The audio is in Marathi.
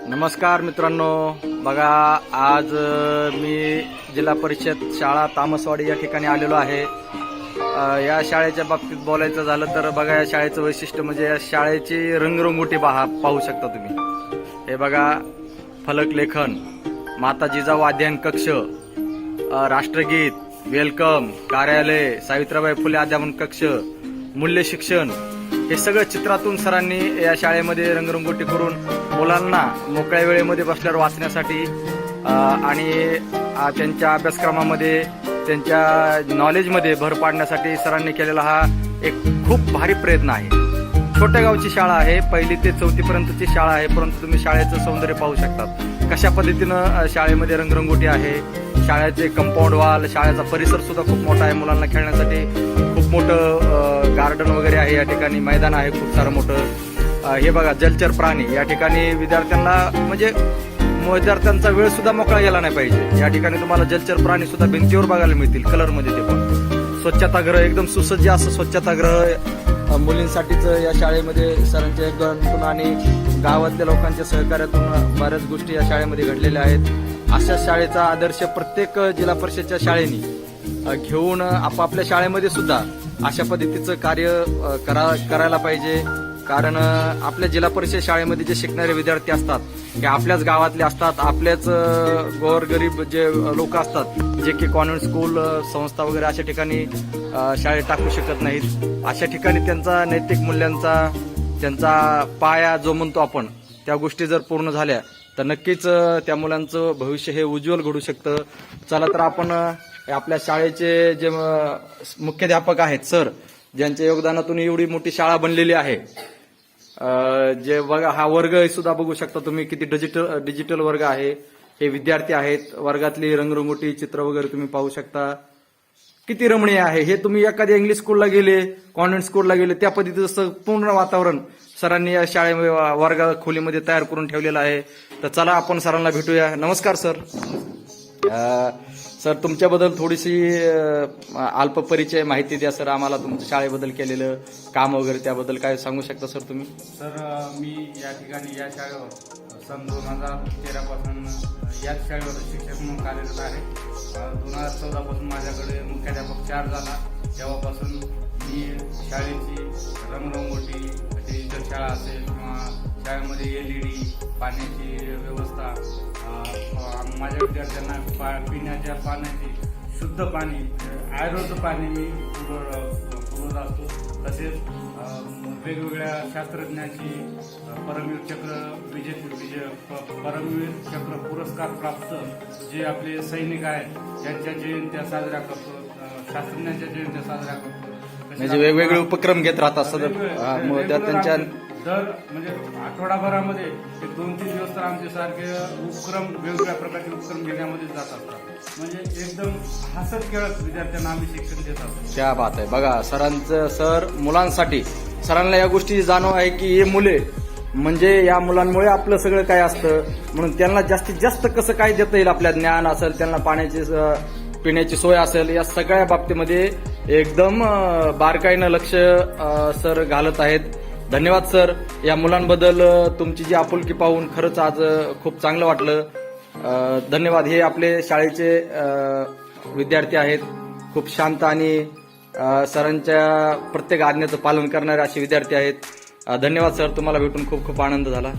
नमस्कार मित्रांनो, बघा आज मी जिल्हा परिषद शाळा तामसवाडी या ठिकाणी आलेलो आहे। या शाळेच्या बाबतीत बोलायचं झालं तर बघा, या शाळेचं वैशिष्ट्य म्हणजे या शाळेची रंगरंगोटी पाहू शकता तुम्ही। हे बघा, फलक लेखन, माता जिजाऊ अध्ययन कक्ष, राष्ट्रगीत, वेलकम, कार्यालय, सावित्रीबाई फुले अध्यापन कक्ष, मूल्य शिक्षण, हे सगळं चित्रातून सरांनी या शाळेमध्ये रंगरंगोटी करून मुलांना मोकळ्या वेळेमध्ये बसल्यावर वाचण्यासाठी आणि त्यांच्या अभ्यासक्रमामध्ये, त्यांच्या नॉलेजमध्ये भर पाडण्यासाठी सरांनी केलेला हा एक खूप भारी प्रयत्न आहे। छोट्या गावची शाळा आहे, 1ली ते 4थी पर्यंतची शाळा आहे, परंतु तुम्ही शाळेचं सौंदर्य पाहू शकता कशा पद्धतीनं शाळेमध्ये रंगरंगोटी आहे। शाळेचे कंपाऊंड वॉल, शाळेचा परिसर सुद्धा खूप मोठा आहे, मुलांना खेळण्यासाठी खूप मोठं गार्डन वगैरे आहे, या ठिकाणी मैदान आहे खूप सारं मोठं। हे बघा, जलचर प्राणी, या ठिकाणी विद्यार्थ्यांना म्हणजे विद्यार्थ्यांचा वेळ सुद्धा मोकळा गेला नाही पाहिजे। या ठिकाणी तुम्हाला जलचर प्राणी सुद्धा भिंतीवर बघायला मिळतील कलरमध्ये। ते पण स्वच्छतागृह, एकदम सुसज्ज असं स्वच्छतागृह मुलींसाठीच या शाळेमध्ये सरांच्या योगदानातून आणि गावातल्या लोकांच्या सहकार्यातून बऱ्याच गोष्टी या शाळेमध्ये घडलेल्या आहेत। अशा शाळेचा आदर्श प्रत्येक जिल्हा परिषदच्या शाळेनी घेऊन आपापल्या शाळेमध्ये सुद्धा अशा पद्धतीचं कार्य करायला पाहिजे। कारण आपल्या जिल्हा परिषद शाळेमध्ये जे शिकणारे विद्यार्थी असतात हे आपल्याच गावातले असतात, आपल्याच गोरगरीब जे लोक असतात, जे की कॉन्व्हेंट स्कूल, संस्था वगैरे अशा ठिकाणी शाळेत टाकू शकत नाहीत। अशा ठिकाणी त्यांचा नैतिक मूल्यांचा, त्यांचा पाया जो म्हणतो आपण, त्या गोष्टी जर पूर्ण झाल्या तर नक्कीच त्या मुलांचं भविष्य हे उज्ज्वल घडू शकतं। चला तर आपण आपल्या शाळेचे जे मुख्याध्यापक आहेत सर, ज्यांच्या योगदानातून एवढी मोठी शाळा बनलेली आहे, जे बघा हा वर्ग सुद्धा बघू शकता तुम्ही, किती डिजिटल वर्ग आहे। हे विद्यार्थी आहेत, वर्गातली रंगरंगोटी, चित्र वगैरे तुम्ही पाहू शकता, किती रमणीय आहे। हे तुम्ही एखाद्या इंग्लिश स्कूलला गेले, कॉन्व्हेंट स्कूलला गेले, त्या पद्धतीचं पूर्ण वातावरण सरांनी या शाळेमध्ये वर्ग खोलीमध्ये तयार करून ठेवलेलं आहे। तर चला आपण सरांना भेटूया। नमस्कार सर। सर, तुमच्याबद्दल थोडीशी अल्प परिचय माहिती द्या सर आम्हाला, तुमच्या शाळेबद्दल केलेलं काम वगैरे त्याबद्दल काय सांगू शकता सर तुम्ही? सर, मी या ठिकाणी या शाळेवर सन 2013 पासून याच शाळेवर शिक्षक म्हणून कार्यरत आहे। 2014 पासून माझ्याकडे मुख्याध्यापक 4 झाला। तेव्हापासून मी शाळेची रंगरंगोटी, डिजिटल शाळा असेल किंवा शाळेमध्ये LED, पाण्याची व्यवस्था, माझ्या विद्यार्थ्यांना पिण्याच्या पाण्याची शुद्ध पाणी, आयरोचं पाणी मी पुरवत असतो। तसेच वेगवेगळ्या शास्त्रज्ञांची परमवीर चक्र पुरस्कार प्राप्त जे आपले सैनिक आहेत त्यांच्या जयंत्या साजऱ्या करतो, शास्त्रज्ञांच्या जयंत्या साजऱ्या करतो। म्हणजे वेगवेगळे उपक्रम घेत राहतात सर त्यांच्या दर म्हणजे आठवडाभरामध्ये 2-3 दिवस तर आमचे सारखे उपक्रम, वेगवेगळ्या प्रकारचे उपक्रम घेण्यामध्ये जात असतात। म्हणजे एकदम हसत खेळत विद्यार्थ्यांना आम्ही शिक्षण देत असतो। क्या बात आहे। बघा, सर मुलांसाठी, सरांना या गोष्टी जाणव आहे की हे मुले म्हणजे या मुलांमुळे आपलं सगळं काय असतं, म्हणून त्यांना जास्तीत जास्त कसं काय देता येईल, आपल्या ज्ञान असेल, त्यांना पाण्याची पिण्याची सोय असेल, या सगळ्या बाबतीमध्ये एकदम बारकाईनं लक्ष सर घालत आहेत। धन्यवाद सर। या मुलांबद्दल तुमची जी आपुलकी पाहून खरंच आज खूप चांगलं वाटलं। धन्यवाद। हे आपले शाळेचे विद्यार्थी आहेत, खूप शांत आणि सरांच्या प्रत्येक आज्ञेचं पालन करणारे असे विद्यार्थी आहेत। धन्यवाद सर, तुम्हाला भेटून खूप खूप आनंद झाला।